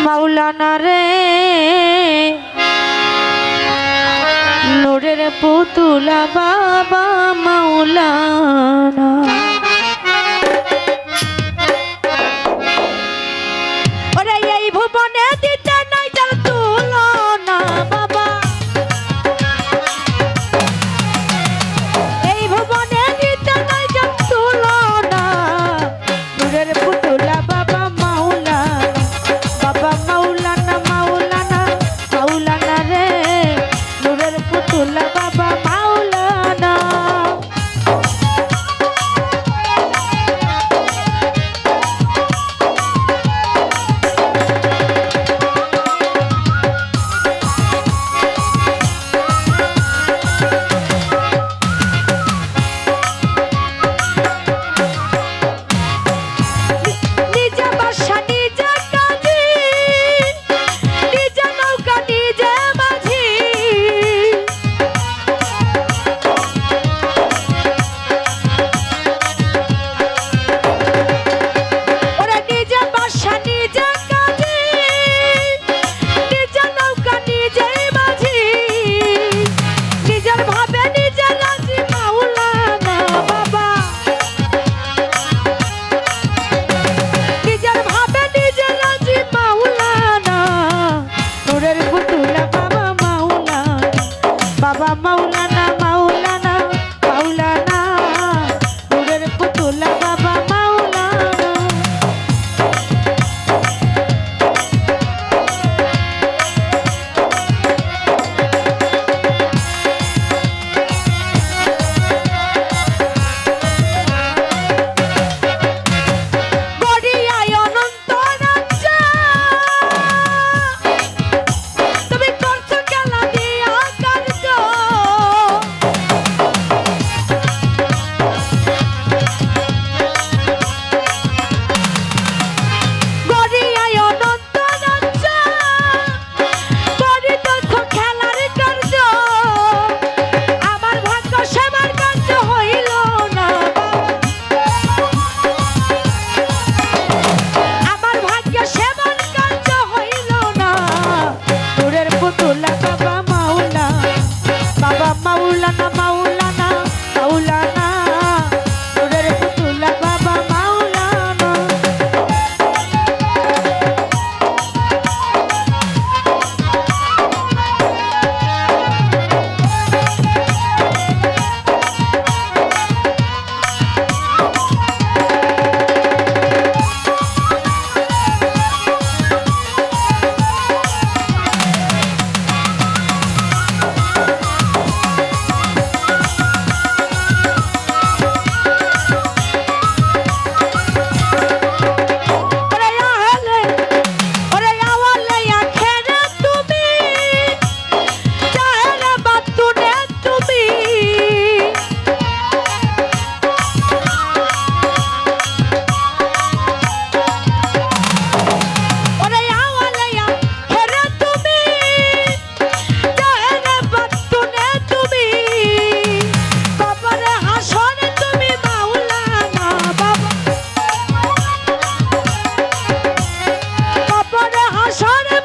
মাওলানা রে নূরের পুতুলা বাবা মাওলানা ওরে এই ভুবনে দিতে নাই যার তুলনা বাবা এই ভুবনে দিতে নাই যার তুলনা নূরের পুতুলা বাবা মাওলানা বাবা মাওলানা মাওলানা মাওলানা রে নূরের পুতুলা বাবা মাওলানা বাবা মাওলানা মাওলানা মাওলানা নূরের পুতুলা বাবা মাওলানা গড়িয়ায় অনন্ত রাজ্য তুমি করছো খেলা দিয়া কার্য গড়িয়ায় অনন্ত রাজ্য করিতেছ খেলার কার্য আমার ভাগ্য সেবার কার্য হইল না আমার ভাগ্য সেবার কার্য হইল না নূরের পুতুলা বাবা মাওলানা বাবা মাওলানা মাওলানা মাওলানা নূরের পুতুলা বাবা মাওলানা হাসরে